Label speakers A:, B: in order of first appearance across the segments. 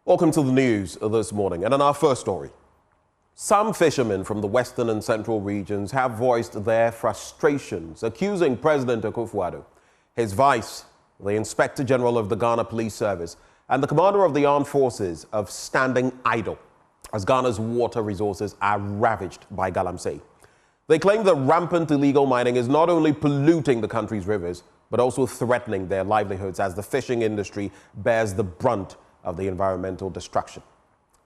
A: Welcome to the news this morning. And in our first story, some fishermen from the western and central regions have voiced their frustrations, accusing President Akufo-Addo, his vice, the Inspector General of the Ghana Police Service, and the Commander of the Armed Forces of standing idle as Ghana's water resources are ravaged by galamsey. They claim that rampant illegal mining is not only polluting the country's rivers, but also threatening their livelihoods as the fishing industry bears the brunt of the environmental destruction.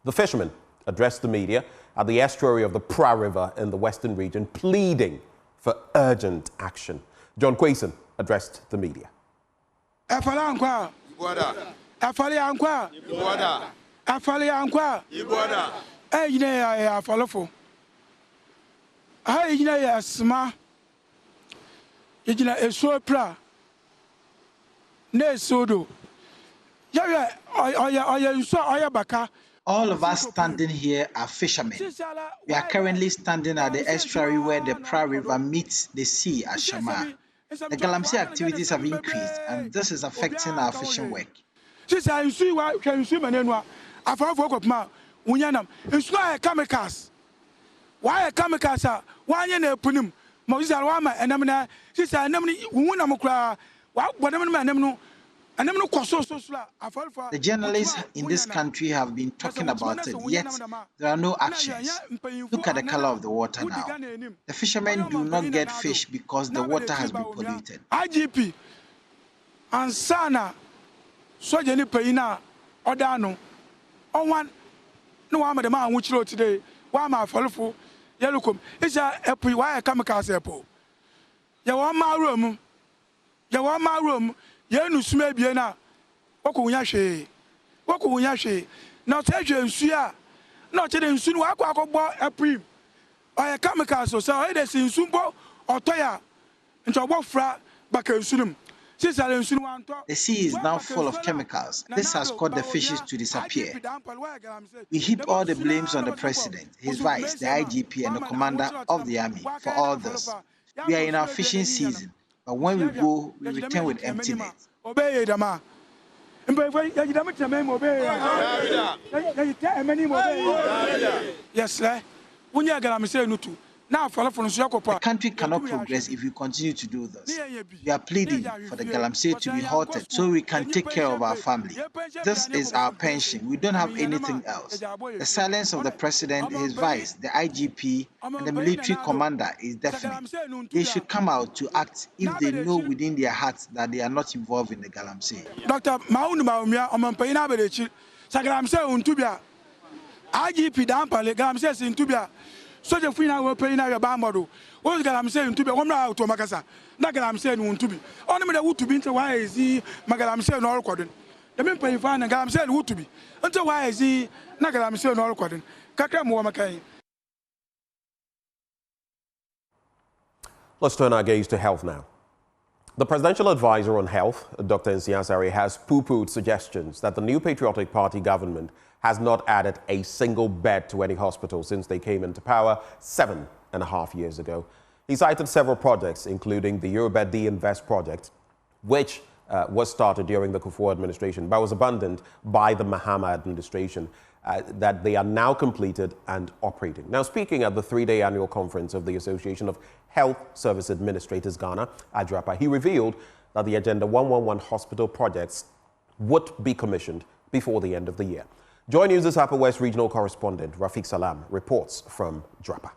A: The fishermen addressed the media at the estuary of the Pra River in the western region, pleading for urgent action. John Quayson addressed the media.
B: All of us standing here are fishermen. We are currently standing at the estuary where the Pra River meets the sea at Shama. The galamsey activities have increased, and this is affecting our fishing work. The journalists in this country have been talking about it, yet there are no actions. Look at the color of the water now. The fishermen do not get fish because the water has been polluted.
C: IGP, Nsiah, Sojeni Payina, Odano, Owan, no one the man which wrote today, why am I followful? Yellow, it's a why I come across airport. You want my room, you want my room. Yenu sume biena wako unyashe na teje Nsiah na chede nsu ni wako akogbo eprim oye chemicals so say dey sin nsu bo otoya ntogbo fra baka nsu nim.
B: The sea is now full of chemicals. This has caused the fishes to disappear. We heap all the blames on the president, his vice, the IGP, and the commander of the army for all this. We are in our fishing season, but when we go, we return with empty nets.
C: Yes,
B: the country cannot progress if we continue to do this. We are pleading for the galamsey to be halted so we can take care of our family. This is our pension. We don't have anything else. The silence of the president, his vice, the IGP, and the military commander is definite. They should come out to act if they know within their hearts that they are not involved in the galamsey.
C: Dr. Maumia, IGP Dampale, galamsey in Tubia. So the final will pay now your bamboo. What I'm saying to be one out to Macassa. Not I'm saying won't to be. Only the wood to be into why is he Magalam saying all cordon. The men pay fine and Galam said would to be. Until why is he Nagalam saying all cordon. Kakam.
A: Let's turn our gaze to health now. The presidential advisor on health, Dr. Nsiah, has poo-pooed suggestions that the new Patriotic Party government has not added a single bed to any hospital since they came into power 7.5 years ago. He cited several projects, including the Yoruba D-Invest project, which was started during the Kufuor administration, but was abandoned by the Mahama administration, that they are now completed and operating. Now, speaking at the 3-day annual conference of the Association of Health Service Administrators Ghana, ADRAPA, he revealed that the Agenda 111 hospital projects would be commissioned before the end of the year. Joy News' Upper West Regional Correspondent Rafiq Salam reports from DRAPA.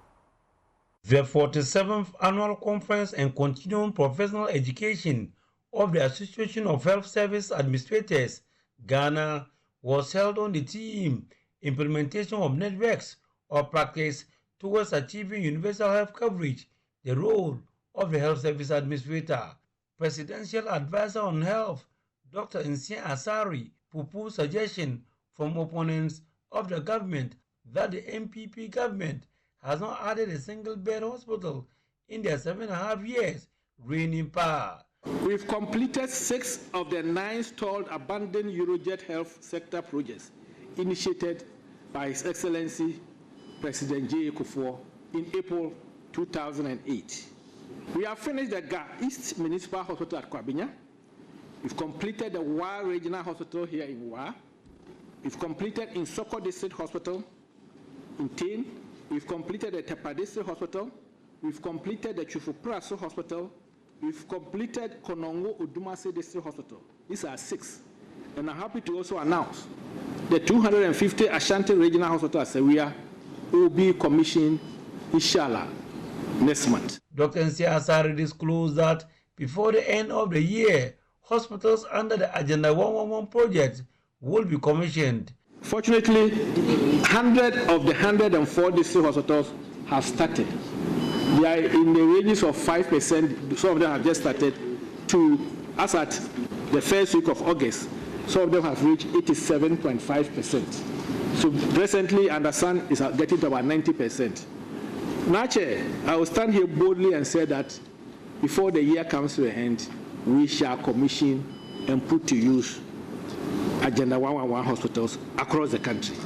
D: The 47th Annual Conference and Continuing Professional Education of the Association of Health Service Administrators Ghana was held on the theme Implementation of Networks of Practice towards Achieving Universal Health Coverage, the role of the Health Service Administrator. Presidential Advisor on Health, Dr. Nsiah, proposed suggestion from opponents of the government that the MPP government has not added a single bed hospital in their 7.5 years reign in power.
E: We've completed 6 of the 9 stalled abandoned Eurojet health sector projects initiated by His Excellency President J. Kufuor in April 2008. We have finished the Ga East Municipal Hospital at Kwabinya. We've completed the Wa Regional Hospital here in Wa. We've completed in Soko District Hospital, in Tain. We've completed the Tepa District Hospital. We've completed the Chufupraso Hospital. We've completed Konongo Odumase District Hospital. These are 6. And I'm happy to also announce the 250 Ashanti Regional Hospital at Sewia will be commissioned, inshallah, next month.
D: Dr. Nsiah disclosed that before the end of the year, hospitals under the Agenda 111 project will be commissioned.
E: Fortunately, 100 of the 104 district hospitals have started. They are in the ranges of 5%. Some of them have just started to, as at the first week of August, some of them have reached 87.5%. So presently, Anderson is getting to about 90%. Now, Chair, I will stand here boldly and say that before the year comes to an end, we shall commission and put to use Agenda 111 hospitals across the country.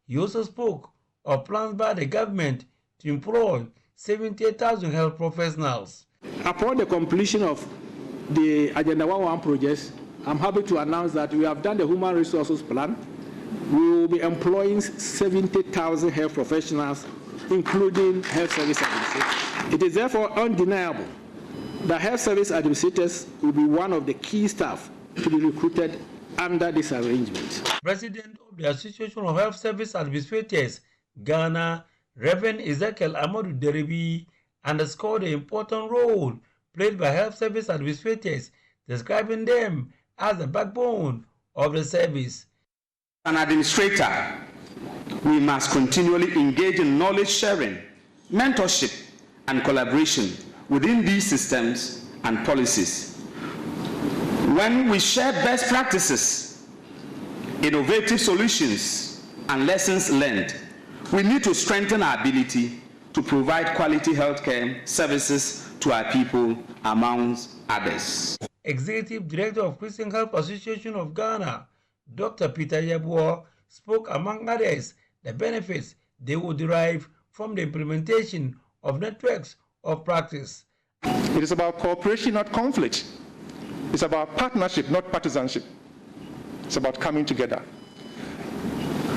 D: He also spoke of plans by the government to employ 70,000 health professionals.
E: Upon the completion of the Agenda 111 projects, I'm happy to announce that we have done the human resources plan. We will be employing 70,000 health professionals, including health service administrators. It is therefore undeniable that health service administrators will be one of the key staff to be recruited under this arrangement.
D: President of the Association of Health Service Administrators, Ghana, Reverend Ezekiel Amadou Derebi, underscored the important role played by health service administrators, describing them as the backbone of the service.
F: As an administrator, we must continually engage in knowledge sharing, mentorship, and collaboration within these systems and policies. When we share best practices, innovative solutions, and lessons learned, we need to strengthen our ability to provide quality healthcare services to our people, amongst others.
D: Executive Director of Christian Health Association of Ghana, Dr. Peter Yeboah, spoke, among others, the benefits they will derive from the implementation of networks of practice.
G: It is about cooperation, not conflict. It's about partnership, not partisanship. It's about coming together.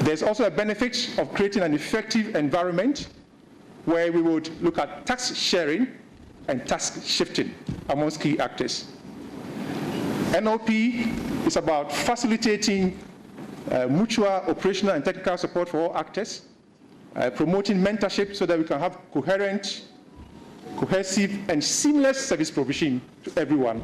G: There's also a benefit of creating an effective environment where we would look at task sharing and task shifting amongst key actors. NLP is about facilitating mutual operational and technical support for all actors, promoting mentorship so that we can have coherent, cohesive, and seamless service provision to everyone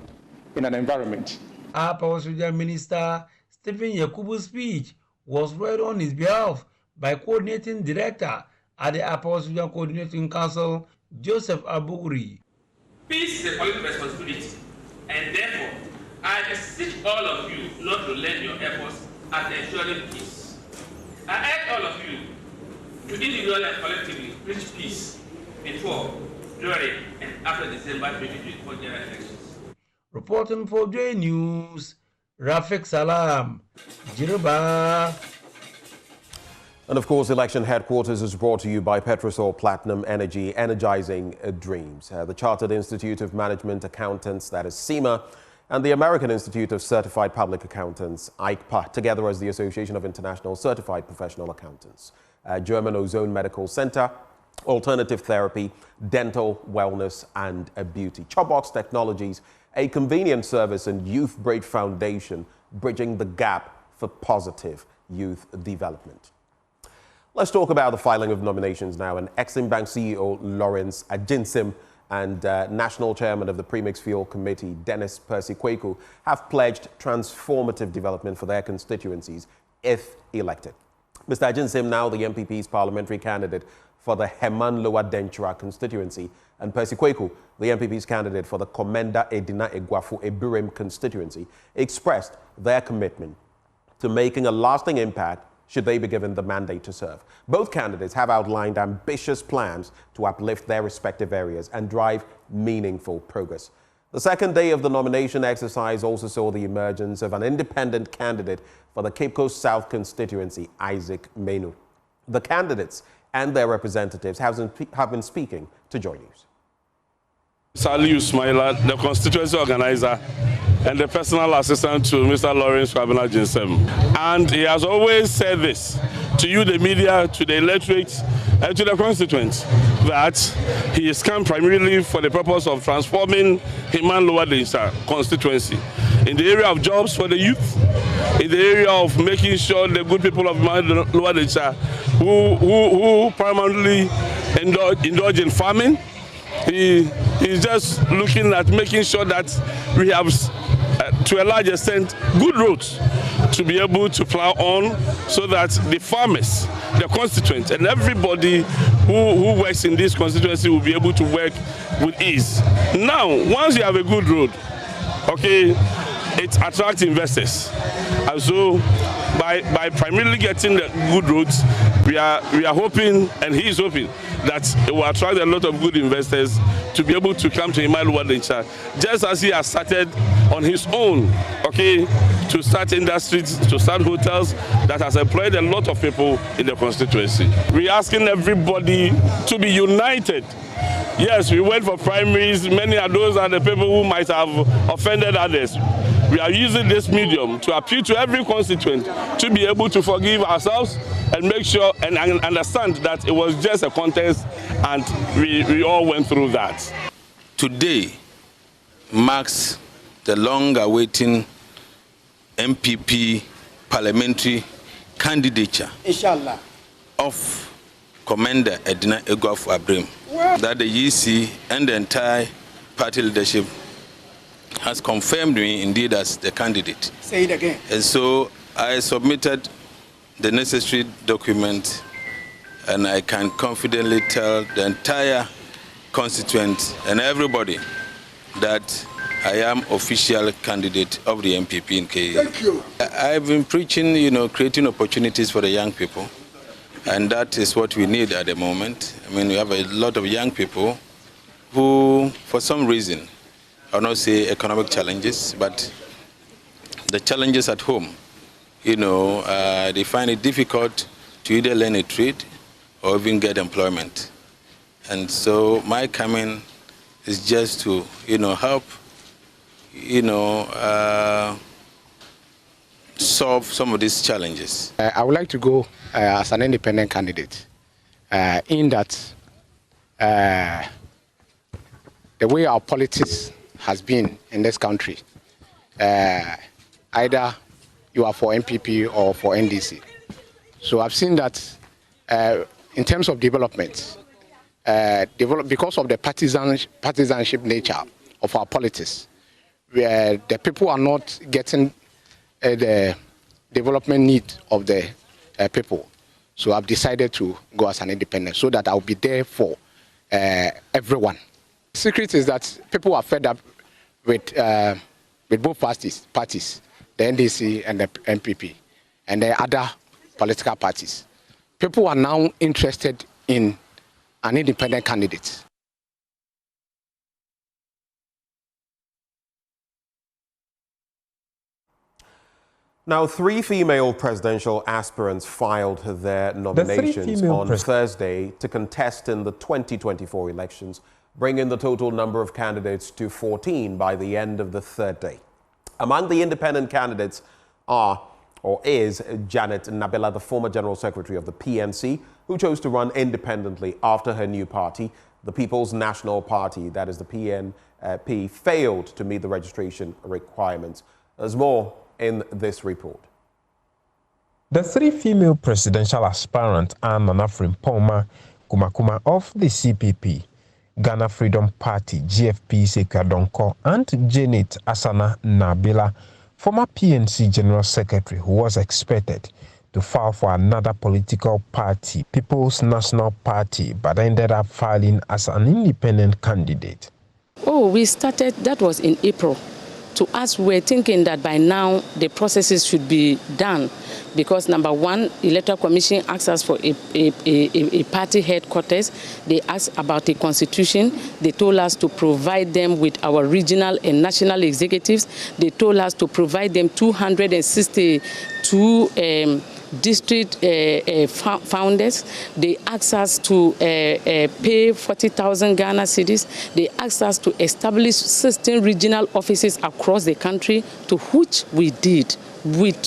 G: in an environment.
D: Our Power Minister Stephen Yakubu's speech was read on his behalf by Coordinating Director at the Power Coordinating Council, Joseph Aburi.
H: Peace is a collective responsibility, and therefore, I beseech all of you not to lend your efforts at ensuring peace. I urge all of you to individually and collectively preach peace before, during, and after December 2024 general elections.
D: Reporting for J News, Rafik Salam, Jirba.
A: And of course, Election Headquarters is brought to you by Petrosol Platinum Energy, energizing dreams. The Chartered Institute of Management Accountants, that is CIMA, and the American Institute of Certified Public Accountants, ICPA, together as the Association of International Certified Professional Accountants, German Ozone Medical Center, Alternative Therapy, Dental Wellness and Beauty, Chopbox Technologies, a convenient service, and Youth Braid Foundation, bridging the gap for positive youth development. Let's talk about the filing of nominations now. And Exim Bank CEO Lawrence Agyinsim and National Chairman of the Premix Fuel Committee, Dennis Percy Kwaku, have pledged transformative development for their constituencies if elected. Mr. Agyinsim, now the MPP's parliamentary candidate for the Heman Lower Denchura constituency, and Percy Kwaku, the MPP's candidate for the Komenda Edina Egwafu Ebirim constituency, expressed their commitment to making a lasting impact should they be given the mandate to serve. Both candidates have outlined ambitious plans to uplift their respective areas and drive meaningful progress. The second day of the nomination exercise also saw the emergence of an independent candidate for the Cape Coast South constituency, Isaac Menu. The candidates and their representatives have been speaking to Joy News.
I: Sally Usmaila, the constituency organizer, and the personal assistant to Mr. Lawrence Kwabena Jinsem. And he has always said this to you, the media, to the electorate, and to the constituents, that he has come primarily for the purpose of transforming Himan Lower Densa constituency in the area of jobs for the youth, in the area of making sure the good people of Himan Lower Densa who permanently indulge in farming. He's just looking at making sure that we have, to a large extent, good roads to be able to plow on, so that the farmers, the constituents, and everybody who works in this constituency will be able to work with ease. Now, once you have a good road, okay, it attracts investors. And so, by primarily getting the good roads, we are hoping, and he is hoping, that it will attract a lot of good investors to be able to come to Himan Lower Densa, just as he has started on his own, okay, to start industries, to start hotels that has employed a lot of people in the constituency. We're asking everybody to be united. Yes, we went for primaries. Many of those are the people who might have offended others. We are using this medium to appeal to every constituent to be able to forgive ourselves and make sure and understand that it was just a contest, and we all went through that.
J: Today marks the long-awaiting MPP parliamentary candidature Inshallah. Of Commander Edna Egwaf Abrim, that the EC and the entire party leadership has confirmed me indeed as the candidate.
C: Say it again.
J: And so I submitted the necessary document, and I can confidently tell the entire constituent and everybody that I am official candidate of the MPP in KE.
C: Thank you.
J: I've been preaching, creating opportunities for the young people, and that is what we need at the moment. I mean, we have a lot of young people who, for some reason, I'll not say economic challenges, but the challenges at home, they find it difficult to either learn a trade or even get employment. And so my coming is just to, help, solve some of these challenges.
K: I would like to go as an independent candidate in that the way our politics has been in this country, either you are for MPP or for NDC. So I've seen that in terms of development, because of the partisanship nature of our politics, where the people are not getting the development need of the people. So I've decided to go as an independent so that I'll be there for everyone. The secret is that people are fed up with both parties, the NDC and the MPP, and the other political parties. People are now interested in an independent candidate.
A: Now, 3 female presidential aspirants filed their nominations on Thursday to contest in the 2024 elections, bringing the total number of candidates to 14 by the end of the 3rd day. Among the independent candidates is Janet Nabila, the former General Secretary of the PNC, who chose to run independently after her new party, the People's National Party, that is the PNP, failed to meet the registration requirements. There's more in this report.
L: The 3 female presidential aspirants are Nana Frimpong Kumakuma of the CPP, Ghana Freedom Party, GFP Sekwadonko, and Janet Asana Nabila, former PNC General Secretary, who was expected to file for another political party, People's National Party, but ended up filing as an independent candidate.
M: We started, that was in April. To us, we're thinking that by now the processes should be done because number one, Electoral Commission asked us for a party headquarters. They asked about a constitution. They told us to provide them with our regional and national executives. They told us to provide them 262 district founders. They asked us to pay 40,000 Ghana cedis. They asked us to establish 16 regional offices across the country, to which we did with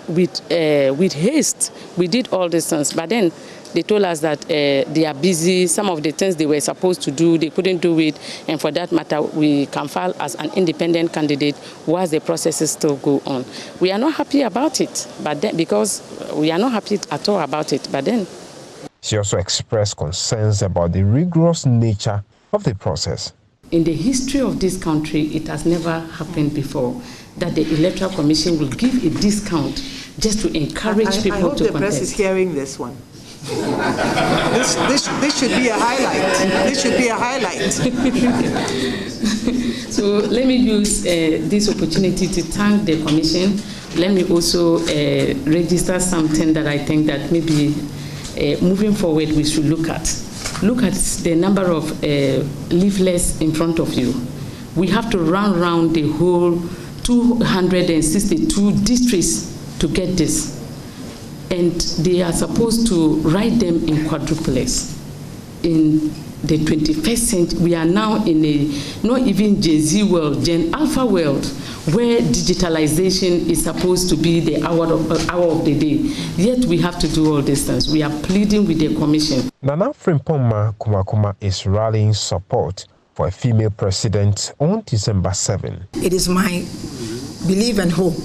M: with haste. We did all these things, but then they told us that they are busy. Some of the things they were supposed to do, they couldn't do it. And for that matter, we can file as an independent candidate whilst the processes still go on. We are not happy about it, but then, because we are not happy at all about it. But then,
L: she also expressed concerns about the rigorous nature of the process.
M: In the history of this country, it has never happened before that the Electoral Commission will give a discount just to encourage people to contest.
N: I hope the press is hearing this one. This should be a highlight. This should be a highlight.
M: So let me use this opportunity to thank the Commission. Let me also register something that I think that maybe moving forward we should look at. Look at the number of leaflets in front of you. We have to run around the whole 262 districts to get this. And they are supposed to write them in quadruplets. In the 21st century, we are now in a not even Gen Z world, Gen Alpha world, where digitalization is supposed to be the hour of the day. Yet we have to do all these things. We are pleading with the Commission.
L: Nana Frimpong Kumakuma is rallying support for a female president on December 7.
O: It is my belief and hope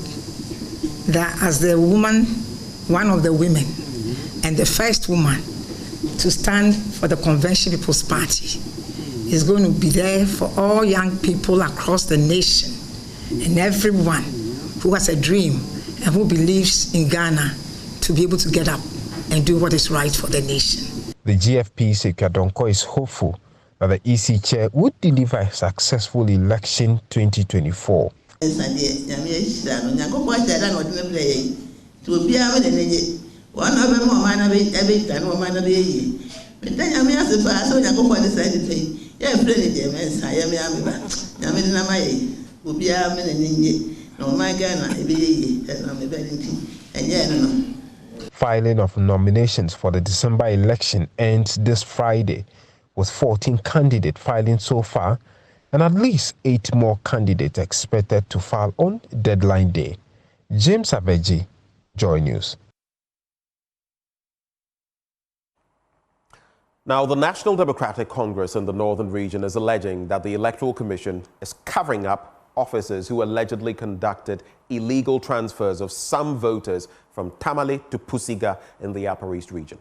O: that as the woman, one of the women, and the first woman to stand for the Convention People's Party, is going to be there for all young people across the nation and everyone who has a dream and who believes in Ghana to be able to get up and do what is right for the nation.
L: The GFP Nsiah Donkor is hopeful that the EC chair would deliver a successful election 2024. Filing of nominations for the December election ends this Friday, with 14 candidates filing so far, and at least 8 more candidates expected to file on deadline day. James Aveji, Joy News.
A: Now, the National Democratic Congress in the Northern Region is alleging that the Electoral Commission is covering up officers who allegedly conducted illegal transfers of some voters from Tamale to Pusiga in the Upper East region.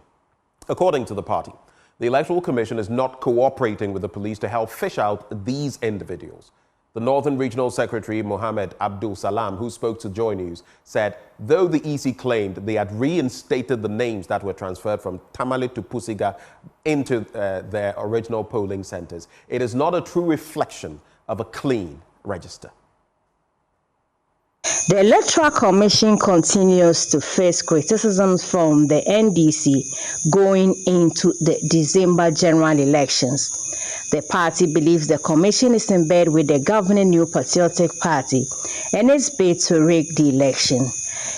A: According to the party, the Electoral Commission is not cooperating with the police to help fish out these individuals. The Northern Regional Secretary, Mohammed Abdul Salam, who spoke to Joy News, said though the EC claimed they had reinstated the names that were transferred from Tamale to Pusiga into their original polling centers, it is not a true reflection of a clean register.
P: The Electoral Commission continues to face criticisms from the NDC going into the December general elections. The party believes the commission is in bed with the governing New Patriotic Party and is bid to rig the election.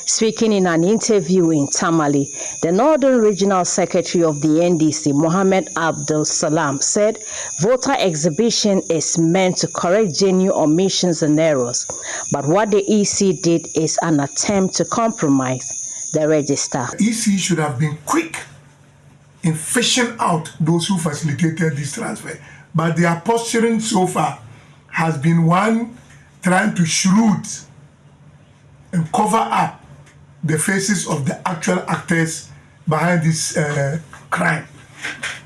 P: Speaking in an interview in Tamale, the Northern Regional Secretary of the NDC, Mohammed Abdul Salam, said voter exhibition is meant to correct genuine omissions and errors, but what the EC did is an attempt to compromise the register.
Q: EC should have been quick in fishing out those who facilitated this transfer, but their posturing so far has been one trying to shroud and cover up the faces of the actual actors behind this crime.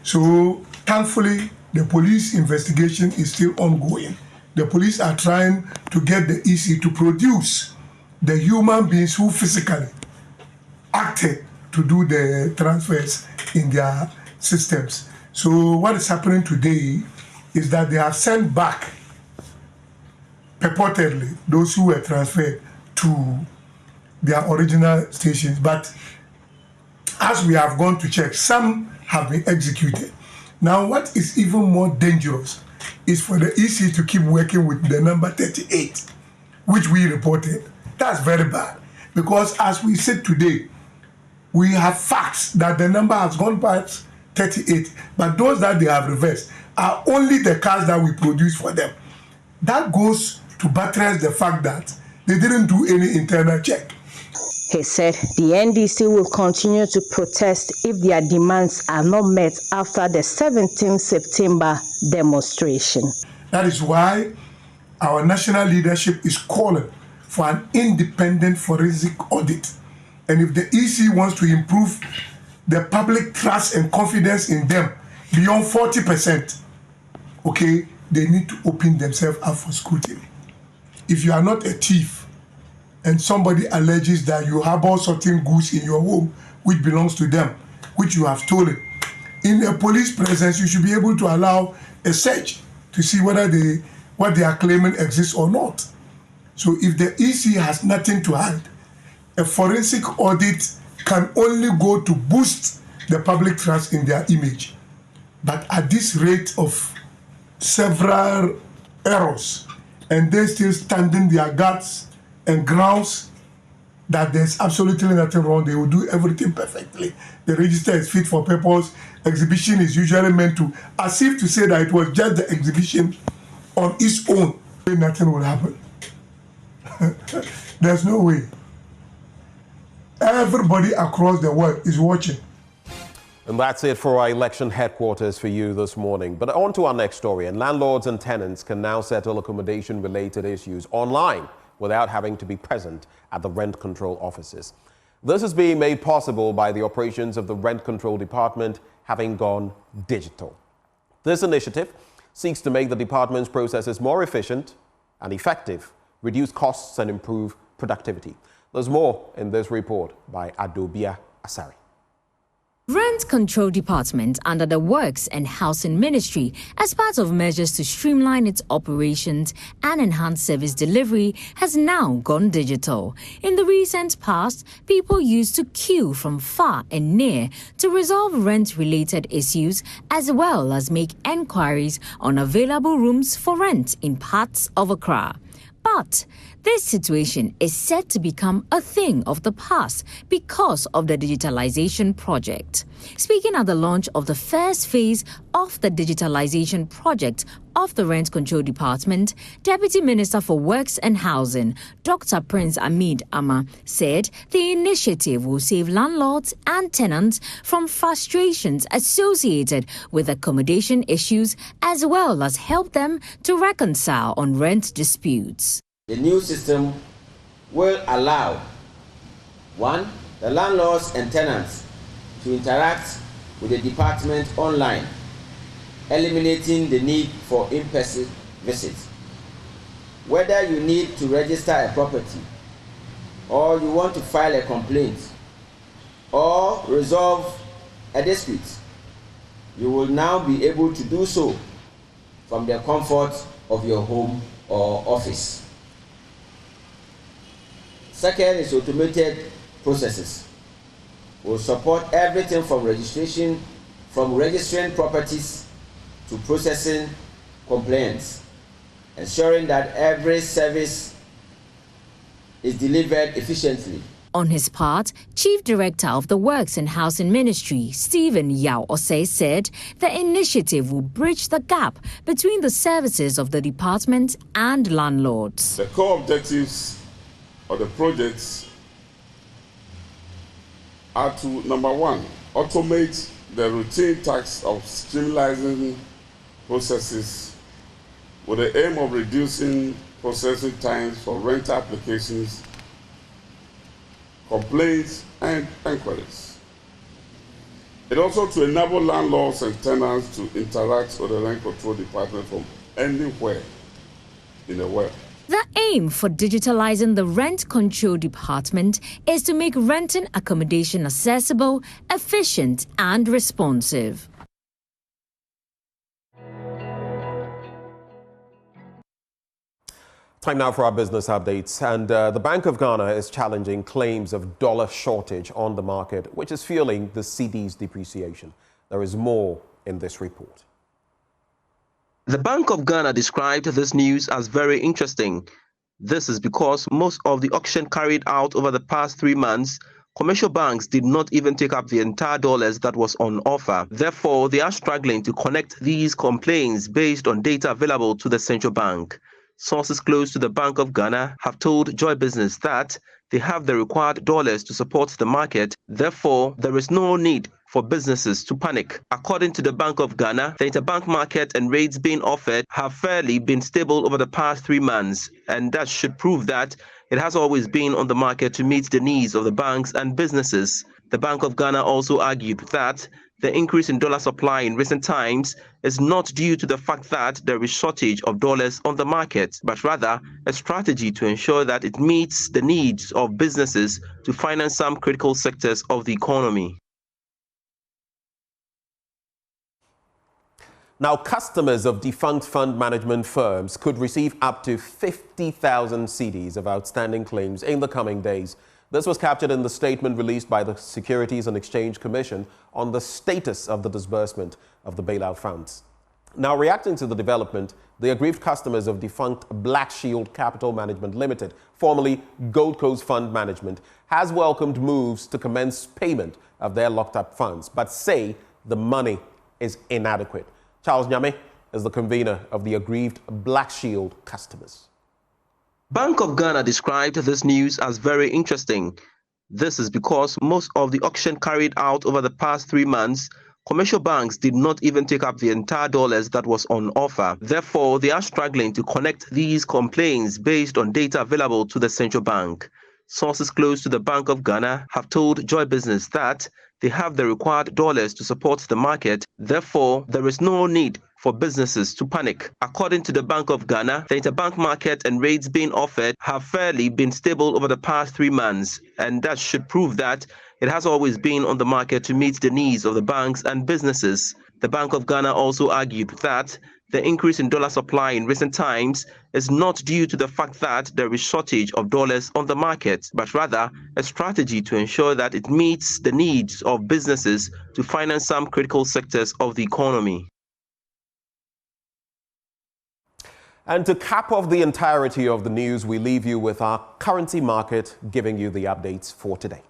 Q: So thankfully, the police investigation is still ongoing. The police are trying to get the EC to produce the human beings who physically acted to do the transfers in their systems. So what is happening today is that they have sent back, purportedly, those who were transferred to their original stations. But as we have gone to check, some have been executed. Now, what is even more dangerous is for the EC to keep working with the number 38, which we reported, That's very bad. Because as we said today, we have facts that the number has gone past 38, but those that they have reversed are only the cars that we produce for them. That goes to buttress the fact that they didn't do any internal check.
P: He said the NDC will continue to protest if their demands are not met after the 17th September demonstration.
Q: That is why our national leadership is calling for an independent forensic audit. And if the EC wants to improve the public trust and confidence in them beyond 40%, okay, they need to open themselves up for scrutiny. If you are not a thief and somebody alleges that you harbor certain goods in your home which belongs to them, which you have stolen, in a police presence, you should be able to allow a search to see whether what they are claiming exists or not. So if the EC has nothing to hide, a forensic audit can only go to boost the public trust in their image. But at this rate of several errors, and they still standing their guts and grounds that there's absolutely nothing wrong, they will do everything perfectly. The register is fit for purpose. Exhibition is usually meant to, as if to say that it was just the exhibition on its own, nothing will happen. There's no way. Everybody across the world is watching.
A: And that's it for our election headquarters for you this morning. But on to our next story. And landlords and tenants can now settle accommodation-related issues online without having to be present at the rent control offices. This is being made possible by the operations of the Rent Control Department having gone digital. This initiative seeks to make the department's processes more efficient and effective, reduce costs and improve productivity. There's more in this report by Adobia Asari.
R: Rent Control Department under the Works and Housing Ministry, as part of measures to streamline its operations and enhance service delivery, has now gone digital. In the recent past, people used to queue from far and near to resolve rent-related issues as well as make enquiries on available rooms for rent in parts of Accra. But this situation is set to become a thing of the past because of the digitalization project. Speaking at the launch of the first phase of the digitalization project of the Rent Control Department, Deputy Minister for Works and Housing, Dr. Prince Amid Ama, said the initiative will save landlords and tenants from frustrations associated with accommodation issues as well as help them to reconcile on rent disputes.
S: The new system will allow, one, the landlords and tenants to interact with the department online, eliminating the need for in-person visits. Whether you need to register a property, or you want to file a complaint, or resolve a dispute, you will now be able to do so from the comfort of your home or office. Second is automated processes. Will support everything from registering properties to processing complaints, ensuring that every service is delivered efficiently.
R: On his part, Chief Director of the Works and Housing Ministry, Stephen Yao Osei, said the initiative will bridge the gap between the services of the department and landlords.
I: The core objectives of the projects are to, number one, automate the routine tasks of streamlining processes with the aim of reducing processing times for rent applications, complaints, and inquiries. It also to enable landlords and tenants to interact with the Rent Control Department from anywhere in the world.
R: The aim for digitalizing the Rent Control Department is to make renting accommodation accessible, efficient, and responsive.
A: Time now for our business updates. And the Bank of Ghana is challenging claims of dollar shortage on the market, which is fueling the cedi's depreciation. There is more in this report.
T: The Bank of Ghana described this news as very interesting. This is because most of the auction carried out over the past 3 months, commercial banks did not even take up the entire dollars that was on offer. Therefore, they are struggling to connect these complaints based on data available to the central bank. Sources close to the Bank of Ghana have told Joy Business that they have the required dollars to support the market. Therefore, there is no need for businesses to panic. According to the Bank of Ghana, the interbank market and rates being offered have fairly been stable over the past 3 months, and that should prove that it has always been on the market to meet the needs of the banks and businesses. The Bank of Ghana also argued that the increase in dollar supply in recent times is not due to the fact that there is shortage of dollars on the market, but rather a strategy to ensure that it meets the needs of businesses to finance some critical sectors of the economy.
A: Now, customers of defunct fund management firms could receive up to 50,000 cedis of outstanding claims in the coming days. This was captured in the statement released by the Securities and Exchange Commission on the status of the disbursement of the bailout funds. Now, reacting to the development, the aggrieved customers of defunct Black Shield Capital Management Limited, formerly Gold Coast Fund Management, has welcomed moves to commence payment of their locked-up funds, but say the money is inadequate. Charles Nyame is the convener of the aggrieved Black Shield customers.
T: Bank of Ghana described this news as very interesting. This is because most of the auction carried out over the past 3 months, commercial banks did not even take up the entire dollars that was on offer. Therefore, they are struggling to connect these complaints based on data available to the central bank. Sources close to the Bank of Ghana have told Joy Business that they have the required dollars to support the market. Therefore, there is no need for businesses to panic. According to the Bank of Ghana, the interbank market and rates being offered have fairly been stable over the past 3 months, and that should prove that it has always been on the market to meet the needs of the banks and businesses. The Bank of Ghana also argued that the increase in dollar supply in recent times is not due to the fact that there is shortage of dollars on the market, but rather a strategy to ensure that it meets the needs of businesses to finance some critical sectors of the economy.
A: And to cap off the entirety of the news, we leave you with our currency market, giving you the updates for today.